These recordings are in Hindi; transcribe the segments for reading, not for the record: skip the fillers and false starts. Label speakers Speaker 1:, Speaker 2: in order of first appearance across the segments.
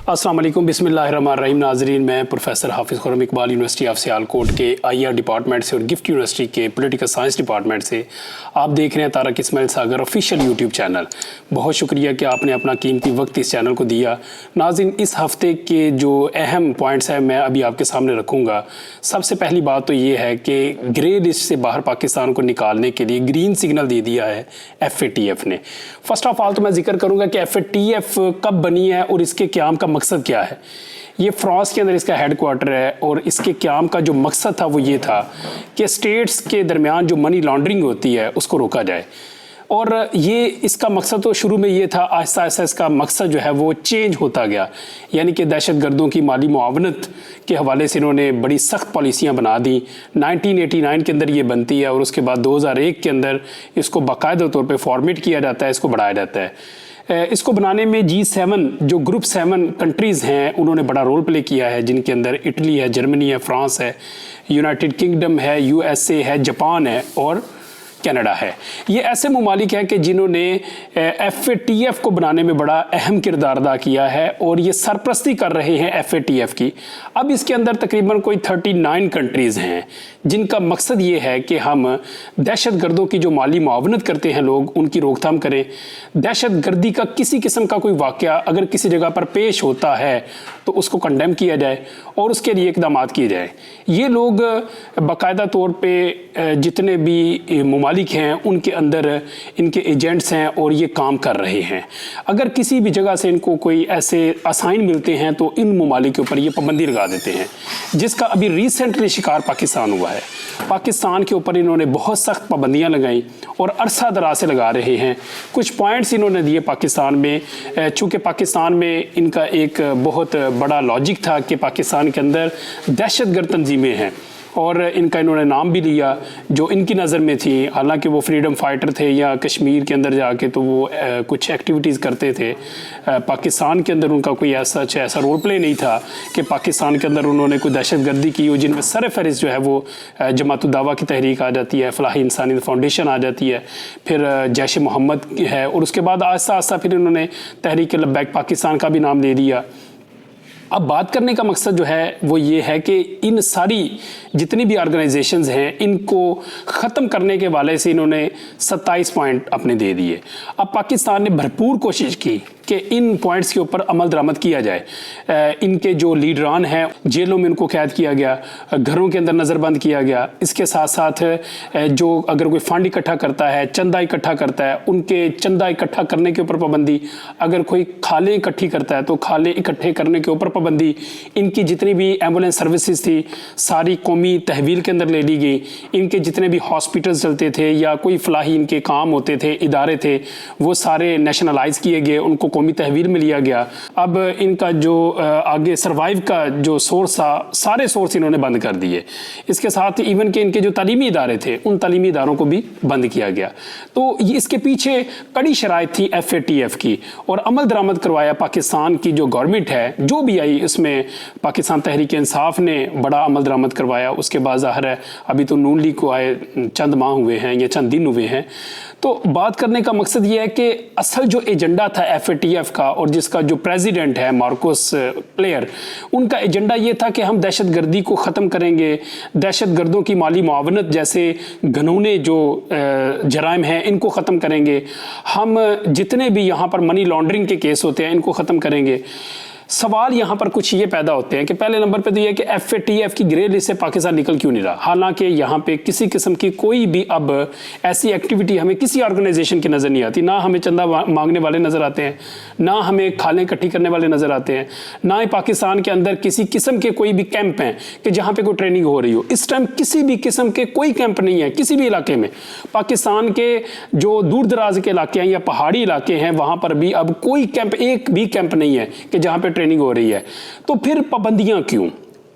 Speaker 1: अस्सलाम वालेकुम, बिस्मिल्लाहिर्रहमानिर्रहीम। नाजरीन, मैं प्रोफेसर हाफिज़ खुर्रम इकबाल यूनिवर्सिटी ऑफ सियालकोट के आईआर डिपार्टमेंट से और गिफ्ट यूनिवर्सिटी के पॉलिटिकल साइंस डिपार्टमेंट से आप देख रहे हैं तारक इस्माइल सागर ऑफिशियल यूट्यूब चैनल। बहुत शुक्रिया कि आपने अपना कीमती वक्त इस चैनल को दिया। नाज़रीन, इस हफ़्ते के जो अहम पॉइंट्स हैं मैं अभी आपके सामने रखूँगा। सबसे पहली बात तो ये है कि ग्रे लिस्ट से बाहर पाकिस्तान को निकालने के लिए ग्रीन सिग्नल दे दिया है FATF ने। फ़र्स्ट ऑफ ऑल तो मैं जिक्र करूँगा कि FATF कब बनी है और इसके क़याम का मकसद क्या है। ये फ्रांस के अंदर इसका हेडक्वार्टर है और इसके क़याम का जो मकसद था वो ये था कि स्टेट्स के दरमियान जो मनी लॉन्ड्रिंग होती है उसको रोका जाए। और ये इसका मकसद तो शुरू में ये था, आहिस्ता आहिस्ता इसका मकसद जो है वो चेंज होता गया। यानी कि दहशत गर्दों की माली मुआवनत के हवाले से इन्होंने बड़ी सख्त पॉलिसियाँ बना दी। 1989 के अंदर ये बनती है और उसके बाद 2001 के अंदर इसको बाकायदा तौर पे फॉर्मेट किया जाता है, इसको बढ़ाया जाता है। इसको बनाने में G7 जो ग्रुप 7 कंट्रीज़ हैं उन्होंने बड़ा रोल प्ले किया है, जिनके अंदर इटली है, जर्मनी है, फ्रांस है, यूनाइटेड किंगडम है, USA है, जापान है और कनाडा है। ये ऐसे ममालिक हैं कि जिन्होंने FATF को बनाने में बड़ा अहम किरदार अदा किया है और ये सरपरस्ती कर रहे हैं FATF की। अब इसके अंदर तकरीबन कोई 39 कंट्रीज़ हैं जिनका मकसद ये है कि हम दहशत गर्दों की जो माली मुआवनत करते हैं लोग, उनकी रोकथाम करें। दहशत गर्दी का किसी किस्म का कोई वाक़या अगर किसी जगह पर पेश होता है तो उसको कंडेम किया जाए और उसके लिए इक़दाम किए जाए। ये लोग बाकायदा तौर पे जितने भी ममालिक हैं उनके अंदर इनके एजेंट्स हैं और ये काम कर रहे हैं। अगर किसी भी जगह से इनको कोई ऐसे असाइन मिलते हैं तो इन ममालिक के ऊपर ये पाबंदी लगा देते हैं, जिसका अभी रिसेंटली शिकार पाकिस्तान हुआ है। पाकिस्तान के ऊपर इन्होंने बहुत सख्त पाबंदियाँ लगाई और अरसा दराज से लगा रहे हैं। कुछ पॉइंट्स इन्होंने दिए पाकिस्तान में, चूँकि पाकिस्तान में इनका एक बहुत बड़ा लॉजिक था कि पाकिस्तान के अंदर दहशतगर्द तंजीमें हैं और इनका इन्होंने नाम भी लिया जो इनकी नज़र में थी। हालांकि वो फ्रीडम फाइटर थे या कश्मीर के अंदर जाके तो वो कुछ एक्टिविटीज़ करते थे। पाकिस्तान के अंदर उनका कोई ऐसा रोल प्ले नहीं था कि पाकिस्तान के अंदर उन्होंने कोई दहशतगर्दी की हो, जिनमें सर फहरिस्त जो है वो जमात दावा की तहरीक आ जाती है, फलाही इंसानी फाउंडेशन आ जाती है, फिर जैश मोहम्मद है और उसके बाद आहिस्ता आहिस्ता फिर इन्होंने तहरीक लब्बैक पाकिस्तान का भी नाम ले दिया। अब बात करने का मकसद जो है वो ये है कि इन सारी जितनी भी ऑर्गेनाइजेशंस हैं इनको ख़त्म करने के वाले से इन्होंने 27 पॉइंट अपने दे दिए। अब पाकिस्तान ने भरपूर कोशिश की कि इन पॉइंट्स के ऊपर अमल दरामद किया जाए। इनके जो लीडरान हैं जेलों में उनको कैद किया गया, घरों के अंदर नज़रबंद किया गया। इसके साथ साथ जो अगर कोई फंड इकट्ठा करता है, चंदा इकट्ठा करता है, उनके चंदा इकट्ठा करने के ऊपर पाबंदी। अगर कोई खाले इकट्ठी करता है तो खाले इकट्ठे करने के ऊपर पाबंदी। इनकी जितनी भी एम्बुलेंस सर्विसेज थी सारी कौमी तहवील के अंदर ले ली गई। इनके जितने भी हॉस्पिटल्स चलते थे या कोई फलाही इनके काम होते थे, इदारे थे, वो सारे नेशनलाइज किए गए, उनको कौमी तहवील में लिया गया। अब इनका जो आगे सर्वाइव का जो सोर्स था, सारे सोर्स इन्होंने बंद कर दिए। इसके साथ इवन के इनके जो तालीमी इदारे थे उन तालीमी इदारों को भी बंद किया गया। तो ये इसके पीछे कड़ी शराइत थी FATF की और अमल दरामद करवाया पाकिस्तान की जो गवर्नमेंट है, जो भी आई इसमें पाकिस्तान तहरीक इंसाफ ने बड़ा अमल दरामद करवाया। उसके बाद ज़ाहिर है अभी तो नून लीग को आए चंद माह हुए हैं या चंद दिन हुए हैं। तो बात करने का मकसद ये है कि असल जो एजेंडा था FATF का और जिसका जो प्रेसिडेंट है मार्कोस प्लेयर, उनका एजेंडा ये था कि हम दहशत गर्दी को ख़त्म करेंगे, दहशत गर्दों की माली मुआवनत जैसे घनौने जो जराइम हैं इनको ख़त्म करेंगे, हम जितने भी यहाँ पर मनी लॉन्ड्रिंग के केस होते हैं इनको ख़त्म करेंगे। सवाल यहाँ पर कुछ ये पैदा होते हैं कि पहले नंबर पे तो ये कि FATF की ग्रे लिस्ट से पाकिस्तान निकल क्यों नहीं रहा। हालांकि यहाँ पे किसी किस्म की कोई भी अब ऐसी एक्टिविटी हमें किसी ऑर्गेनाइजेशन की नज़र नहीं आती। ना हमें चंदा मांगने वाले नज़र आते हैं, ना हमें खालें इकट्ठी करने वाले नज़र आते हैं, ना ही पाकिस्तान के अंदर किसी किस्म के कोई भी कैंप हैं कि जहाँ पर कोई ट्रेनिंग हो रही हो। इस टाइम किसी भी किस्म के कोई कैंप नहीं है किसी भी इलाके में। पाकिस्तान के जो दूर दराज के इलाके हैं या पहाड़ी इलाके हैं वहाँ पर भी अब कोई कैंप, एक भी कैंप नहीं है कि जहाँ पर ट्रेनिंग हो रही है। तो फिर पाबंदियां क्यों?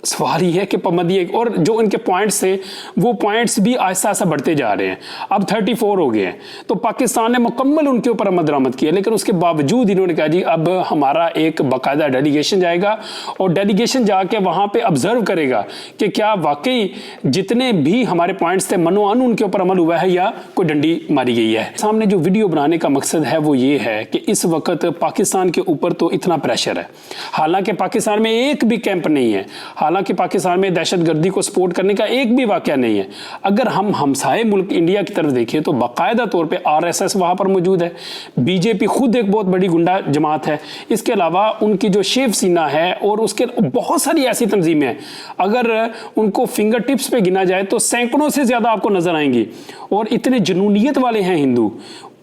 Speaker 1: सवाल ये है कि पाबंदी, और जो इनके पॉइंट्स थे वो पॉइंट्स भी आहिस्ता आहिस्ता बढ़ते जा रहे हैं, अब 34 हो गए हैं। तो पाकिस्तान ने मुकम्मल उनके ऊपर अमल दरामद किया, लेकिन उसके बावजूद इन्होंने कहा जी अब हमारा एक बाकायदा डेलीगेशन जाएगा और डेलीगेशन जाके वहाँ पे ऑब्जर्व करेगा कि क्या वाकई जितने भी हमारे पॉइंट्स थे मनोअन उनके ऊपर अमल हुआ है या कोई डंडी मारी गई है। सामने जो वीडियो बनाने का मकसद है वो ये है कि इस वक्त पाकिस्तान के ऊपर तो इतना प्रेशर है, हालांकि पाकिस्तान में एक भी कैंप नहीं है, हालांकि पाकिस्तान में दहशतगर्दी को सपोर्ट करने का एक भी वाकया नहीं है। अगर हम हमसाए मुल्क इंडिया की तरफ देखें तो बाकायदा तौर पे आरएसएस वहाँ पर मौजूद है, बीजेपी खुद एक बहुत बड़ी गुंडा जमात है, इसके अलावा उनकी जो शिव सेना है और उसके बहुत सारी ऐसी तंजीमें हैं, अगर उनको फिंगर टिप्स पे गिना जाए तो सैकड़ों से ज़्यादा आपको नजर आएंगी। और इतने जुनूनियत वाले हैं हिंदू,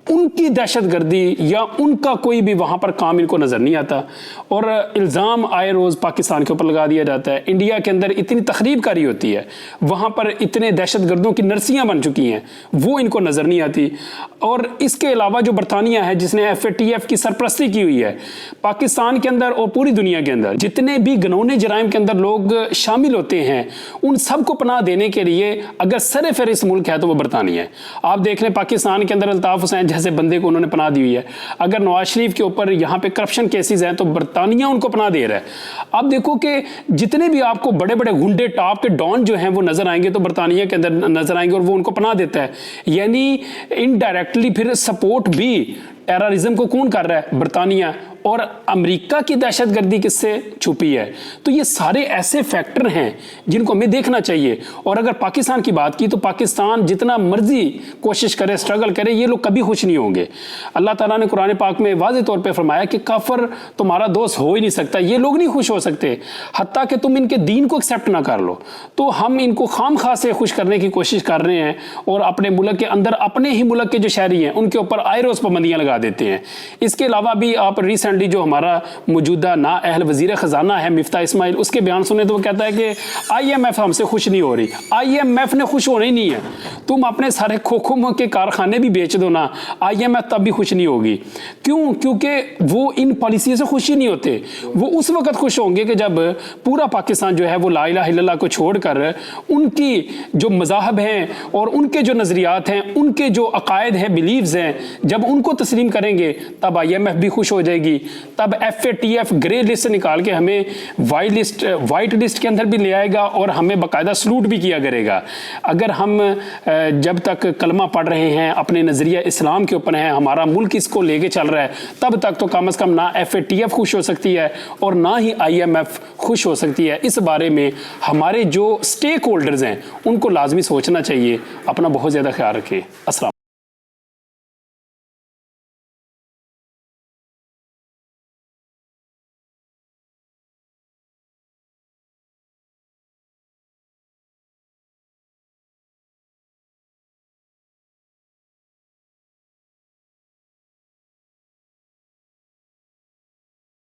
Speaker 1: उनकी दहशतगर्दी या उनका कोई भी वहाँ पर काम इनको नज़र नहीं आता और इल्ज़ाम आए रोज़ पाकिस्तान के ऊपर लगा दिया जाता है। इंडिया के अंदर इतनी तखरीब कारी होती है, वहाँ पर इतने दहशतगर्दों की नर्सियाँ बन चुकी हैं, वो इनको नज़र नहीं आती। और इसके अलावा जो बरतानिया है जिसने FATF की सरपरस्ती की हुई है, पाकिस्तान के अंदर और पूरी दुनिया के अंदर जितने भी घिनौने जराइम के अंदर लोग शामिल होते हैं, उन सबको पनाह देने के लिए अगर सर फहरिस्त मुल्क है तो वो बरतानिया है। आप देख लें पाकिस्तान के अंदर अल्ताफ हुसैन जैसे बंदे को उन्होंने पनाह दी हुई है, अगर नवाज शरीफ के ऊपर यहाँ पे करप्शन केसेस हैं तो बरतानिया उनको पनाह दे रहा है। आप देखो कि जितने भी आपको बड़े बड़े गुंडे टॉप के डॉन जो हैं वो नजर आएंगे तो बरतानिया के अंदर नजर आएंगे और वो उनको पनाह देता है। यानी इनडायरेक्टली फिर सपोर्ट भी टेररिज्म को कौन कर रहा है? बरतानिया। और अमेरिका की दहशतगर्दी किससे छुपी है? तो ये सारे ऐसे फैक्टर हैं जिनको हमें देखना चाहिए। और अगर पाकिस्तान की बात की तो पाकिस्तान जितना मर्जी कोशिश करे, स्ट्रगल करे, ये लोग कभी खुश नहीं होंगे। अल्लाह ताला ने कुरान पाक में वाज़ेह तौर पे फरमाया कि काफिर तुम्हारा दोस्त हो ही नहीं सकता, ये लोग नहीं खुश हो सकते हत्ता कि तुम इनके दीन को एक्सेप्ट ना कर लो। तो हम इनको खामखा से खुश करने की कोशिश कर रहे हैं और अपने मुल्क के अंदर अपने ही मुल्क के जो शहरी हैं उनके ऊपर आए रोज़ पाबंदियाँ लगा देते हैं। इसके अलावा भी आप रिसेंटली जो हमारा मौजूदा ना अहल वजीर खजाना है मिफ्ता इस्माइल, उसके बयान सुने तो वो कहता है कि IMF हमसे खुश नहीं हो रही। IMF ने खुश होना ही नहीं है, तुम अपने सारे खोखों के कारखाने भी बेच दो ना, IMF तब भी खुश नहीं होगी। क्यों? क्योंकि वो इन पॉलिसी से खुश ही नहीं होते। वो उस वक्त खुश होंगे कि जब पूरा पाकिस्तान जो है वो ला इलाहा इल्लल्लाह को छोड़कर उनकी जो मज़ाहब हैं और उनके जो नज़रियात हैं, उनके जो अकायद हैं, बिलीव्स हैं, जब उनको तस्लीम करेंगे तब IMF भी खुश हो जाएगी। तब FATF ग्रे लिस्ट निकाल के हमें वाइट लिस्ट के अंदर भी ले आएगा और हमें बाकायदा सलूट भी किया करेगा। अगर हम जब तक कलमा पढ़ रहे हैं, अपने नज़रिया इस्लाम के ऊपर हैं, हमारा मुल्क इसको लेके चल रहा है, तब तक तो कम से कम ना FATF खुश हो सकती है और ना ही IMF खुश हो सकती है। इस बारे में हमारे जो स्टेक होल्डर्स हैं उनको लाजमी सोचना चाहिए। अपना बहुत ज़्यादा ख्याल रखें। अस्सलाम।